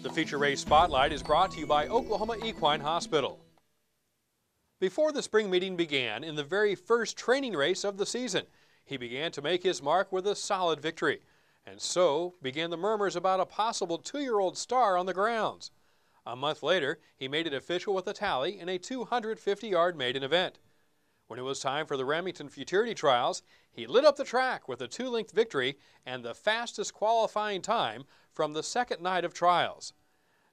The feature race spotlight is brought to you by Oklahoma Equine Hospital. Before the spring meeting began, in the very first training race of the season, he began to make his mark with a solid victory. And so began the murmurs about a possible 2-year-old star on the grounds. A month later, he made it official with a tally in a 250-yard maiden event. When it was time for the Remington Futurity trials, he lit up the track with a 2-length victory and the fastest qualifying time from the second night of trials.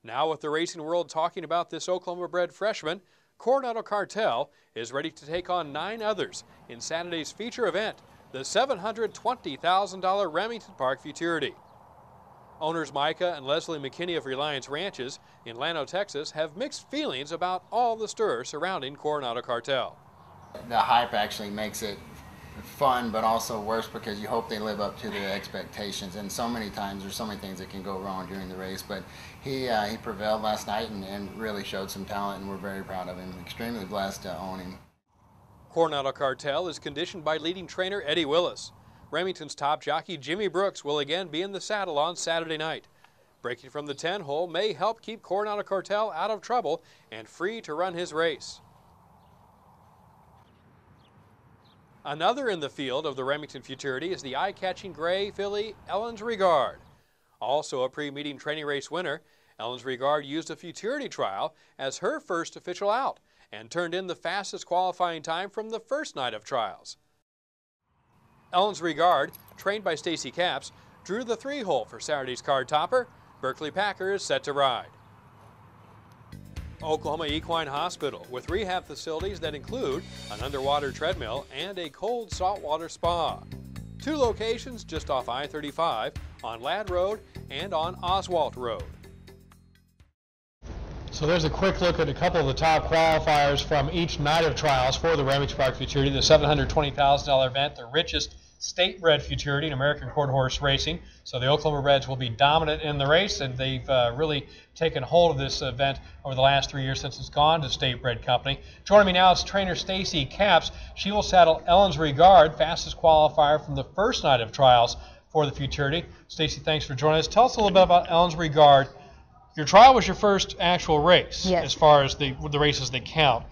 Now with the racing world talking about this Oklahoma-bred freshman, Coronado Cartel is ready to take on 9 others in Saturday's feature event, the $720,000 Remington Park Futurity. Owners Micah and Leslie McKinney of Reliance Ranches in Llano, Texas have mixed feelings about all the stir surrounding Coronado Cartel. The hype actually makes it fun, but also worse because you hope they live up to their expectations. And so many times there's so many things that can go wrong during the race. But he prevailed last night and really showed some talent, and we're very proud of him. Extremely blessed to own him. Coronado Cartel is conditioned by leading trainer Eddie Willis. Remington's top jockey Jimmy Brooks will again be in the saddle on Saturday night. Breaking from the 10-hole may help keep Coronado Cartel out of trouble and free to run his race. Another in the field of the Remington Futurity is the eye-catching gray filly Ellen's Regard. Also a pre-meeting training race winner, Ellen's Regard used a Futurity trial as her first official out and turned in the fastest qualifying time from the first night of trials. Ellen's Regard, trained by Stacy Capps, drew the 3-hole for Saturday's card topper. Berkeley Packer is set to ride. Oklahoma Equine Hospital, with rehab facilities that include an underwater treadmill and a cold saltwater spa. 2 locations just off I-35, on Ladd Road and on Oswalt Road. So there's a quick look at a couple of the top qualifiers from each night of trials for the Remington Park Futurity, the $720,000 event, the richest state-bred futurity in American quarter horse racing. So the Oklahoma Breds will be dominant in the race, and they've really taken hold of this event over the last 3 years since it's gone to state-bred company. Joining me now is trainer Stacy Capps. She will saddle Ellen's Regard, fastest qualifier from the first night of trials for the Futurity. Stacy, thanks for joining us. Tell us a little bit about Ellen's Regard. Your trial was your first actual race, yes, as far as the races that count.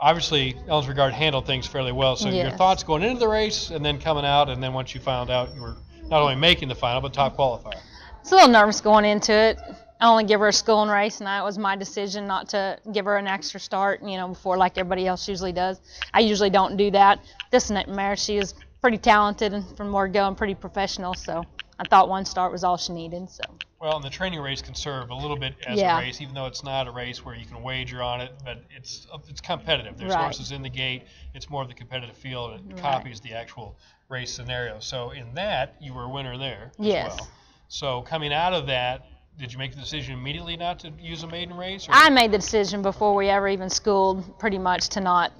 Obviously, Ellen's Regard handled things fairly well. So yes, your thoughts going into the race and then coming out, and then once you found out you were not only making the final, but top qualifier. I was a little nervous going into it. I only give her a schooling race, and it was my decision not to give her an extra start, before like everybody else usually does. I usually don't do that. This mare, she is pretty talented and from where to go and pretty professional, so I thought one start was all she needed. So. Well, and the training race can serve a little bit as Yeah, a race, even though it's not a race where you can wager on it, but it's competitive. There's right, horses in the gate. It's more of the competitive field, and it right, copies the actual race scenario. So in that, you were a winner there yes, as well. So coming out of that, did you make the decision immediately not to use a maiden race? Or? I made the decision before we ever even schooled, pretty much, to not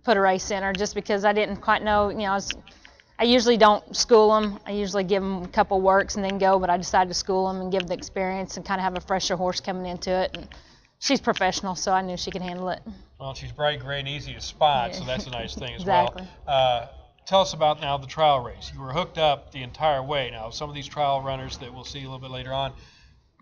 put a race in her, just because I didn't quite know, I usually don't school them. I usually give them a couple works and then go, but I decided to school them and give the experience and kind of have a fresher horse coming into it. And she's professional, so I knew she could handle it. Well, she's bright gray and easy to spot, so that's a nice thing as exactly, well. Tell us about now the trial race. You were hooked up the entire way. Now, some of these trial runners that we'll see a little bit later on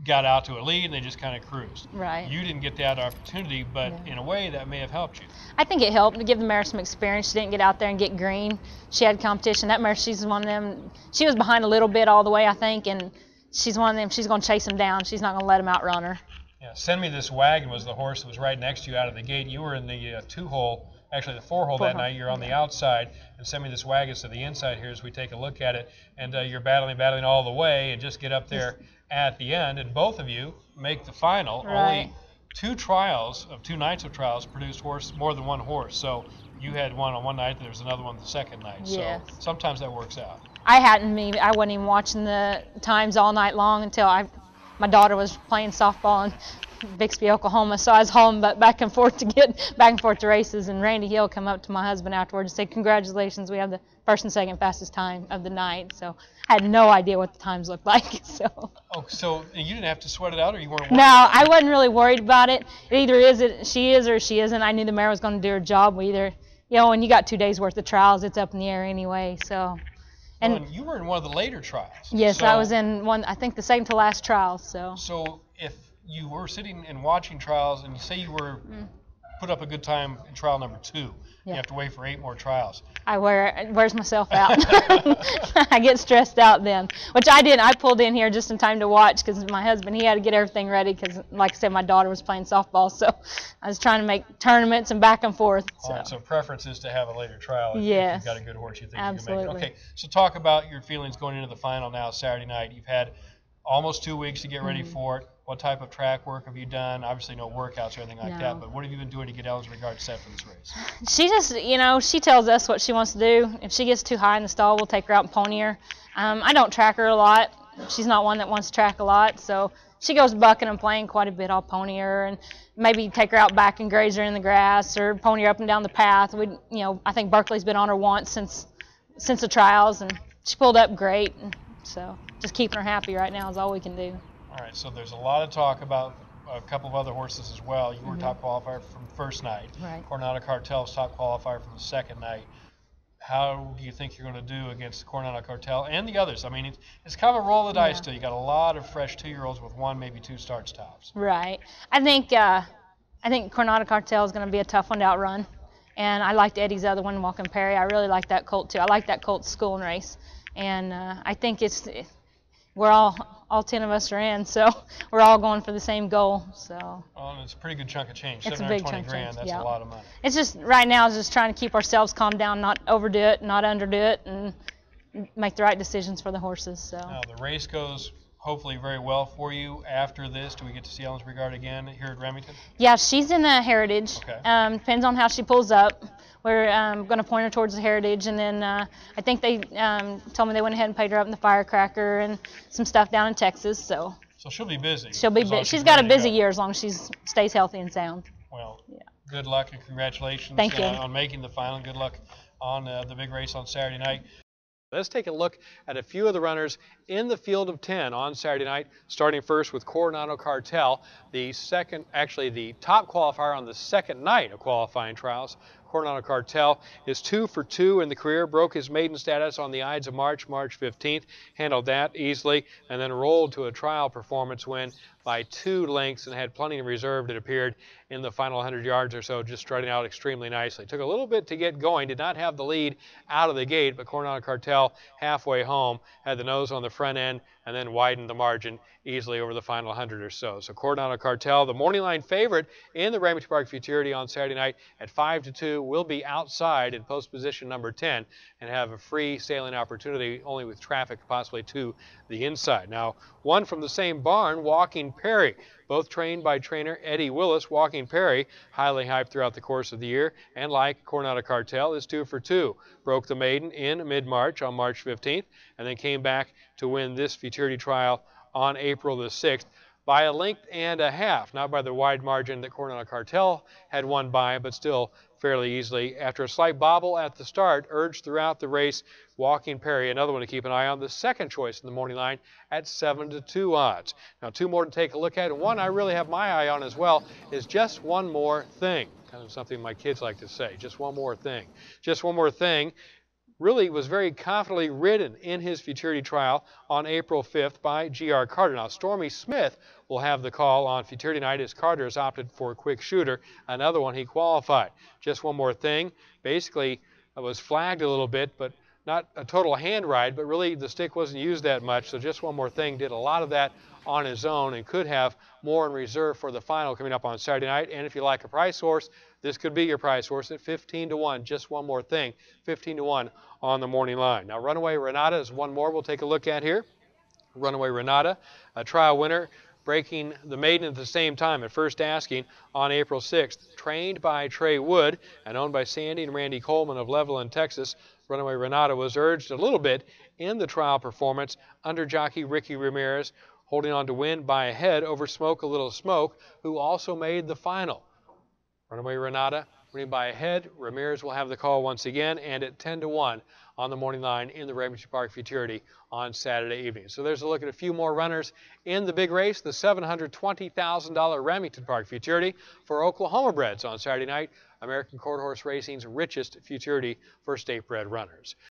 got out to a lead and they just kind of cruised. Right. You didn't get that opportunity, but Yeah, in a way that may have helped you. I think it helped to give the mare some experience. She didn't get out there and get green. She had competition. That mare, she's one of them. She was behind a little bit all the way, I think, and she's one of them. She's going to chase him down. She's not going to let him outrun her. Yeah, Send Me This Wagon was the horse that was right next to you out of the gate. You were in the 2-hole, actually the 4-hole that night. You're on the outside, and Send Me This Wagon's to the inside here as we take a look at it. And you're battling all the way and just get up there at the end, and both of you make the final. Right. Only 2 trials of 2 nights of trials produced more than one horse. So you had one on one night, and there was another one the second night. Yes. So sometimes that works out. I wasn't even watching the times all night long until my daughter was playing softball in Bixby, Oklahoma, so I was hauling back and forth to races, and Randy Hill come up to my husband afterwards and said, "Congratulations, we have the first and second fastest time of the night." So I had no idea what the times looked like. So. Oh, so you didn't have to sweat it out, or you weren't worried? No, I wasn't really worried about it. It either she is or she isn't. I knew the mare was going to do her job. When you got 2 days worth of trials, it's up in the air anyway. So. And you were in one of the later trials. Yes, so, I was in one, I think the second to last trial. So if you were sitting and watching trials, and you say you were put up a good time in trial number 2. You have to wait for 8 more trials. I wears myself out. I get stressed out then, which I didn't. I pulled in here just in time to watch because my husband, he had to get everything ready because, like I said, my daughter was playing softball, so I was trying to make tournaments and back and forth. So. All right, so preference is to have a later trial if you've got a good horse you think you can make it. Okay, so talk about your feelings going into the final now Saturday night. You've had almost 2 weeks to get ready for it. What type of track work have you done? Obviously no workouts or anything like that, but what have you been doing to get Ellen's regard set for this race? She just, she tells us what she wants to do. If she gets too high in the stall, we'll take her out and pony her. I don't track her a lot. She's not one that wants to track a lot, so she goes bucking and playing quite a bit. I'll pony her and maybe take her out back and graze her in the grass or pony her up and down the path. I think Berkeley's been on her once since the trials, and she pulled up great. And so just keeping her happy right now is all we can do. All right, so there's a lot of talk about a couple of other horses as well. You were top qualifier from the first night. Right. Coronado Cartel's top qualifier from the second night. How do you think you're going to do against Coronado Cartel and the others? I mean, it's kind of a roll of the dice still. You got a lot of fresh 2-year-olds with 1, maybe 2 starts tops. Right. I think Coronado Cartel is going to be a tough one to outrun. And I liked Eddie's other one, Walking Perry. I really like that colt too. I like that colt school and race. And I think we're all 10 of us are in, so we're all going for the same goal. So. Well, and it's a pretty good chunk of change. It's a big chunk of $720,000. That's a lot of money. It's just right now is just trying to keep ourselves calm down, not overdo it, not underdo it, and make the right decisions for the horses. So. Now the race goes hopefully very well for you after this. Do we get to see Ellen's regard again here at Remington? Yeah, she's in the Heritage. Okay. Depends on how she pulls up. We're going to point her towards the Heritage, and then I think they told me they went ahead and paid her up in the Firecracker and some stuff down in Texas. So she'll be busy. She'll be busy. She's got a busy year as long as she stays healthy and sound. Well, good luck and congratulations on making the final. Good luck on the big race on Saturday night. Let's take a look at a few of the runners in the field of 10 on Saturday night, starting first with Coronado Cartel, the top qualifier on the second night of qualifying trials. Coronado Cartel is 2 for 2 in the career, broke his maiden status on the Ides of March 15th, handled that easily, and then rolled to a trial performance win by 2 lengths and had plenty in reserve, it appeared, in the final 100 yards or so, just starting out extremely nicely. Took a little bit to get going, did not have the lead out of the gate, but Coronado Cartel halfway home had the nose on the front end and then widened the margin easily over the final 100 or so. So Coronado Cartel, the morning line favorite in the Remington Park Futurity on Saturday night at 5-2, will be outside in post position number 10 and have a free sailing opportunity only with traffic possibly to the inside. Now, one from the same barn, Walking Perry, both trained by trainer Eddie Willis. Walking Perry, highly hyped throughout the course of the year, and like Coronado Cartel, is 2 for 2. Broke the maiden in mid-March on March 15th, and then came back to win this Futurity trial on April the 6th by a length and a half, not by the wide margin that Coronado Cartel had won by, but still fairly easily. After a slight bobble at the start, urged throughout the race, Walking Perry, another one to keep an eye on, the second choice in the morning line at 7-2 odds. Now, 2 more to take a look at, and one I really have my eye on as well is Just One More Thing. Kind of something my kids like to say, just one more thing. Just One More Thing really was very confidently ridden in his Futurity trial on April 5th by G.R. Carter. Now, Stormy Smith will have the call on Futurity night as Carter has opted for a quick shooter, another one he qualified. Just One More Thing basically was flagged a little bit, but not a total hand ride, but really the stick wasn't used that much, so Just One More Thing did a lot of that on his own and could have more in reserve for the final coming up on Saturday night. And if you like a price horse, this could be your price horse at 15-1. Just One More Thing, 15-1 on the morning line. Now, Runaway Renata is one more we'll take a look at here. Runaway Renata, a trial winner, breaking the maiden at the same time at first asking on April 6th. Trained by Trey Wood and owned by Sandy and Randy Coleman of Levelland, Texas, Runaway Renata was urged a little bit in the trial performance under jockey Ricky Ramirez, holding on to win by a head over Smoke a Little Smoke, who also made the final. Runaway Renata winning by a head. Ramirez will have the call once again, and at 10-1 on the morning line in the Remington Park Futurity on Saturday evening. So there's a look at a few more runners in the big race, the $720,000 Remington Park Futurity for Oklahoma Breds on Saturday night, American Quarter Horse Racing's richest Futurity for state bred runners.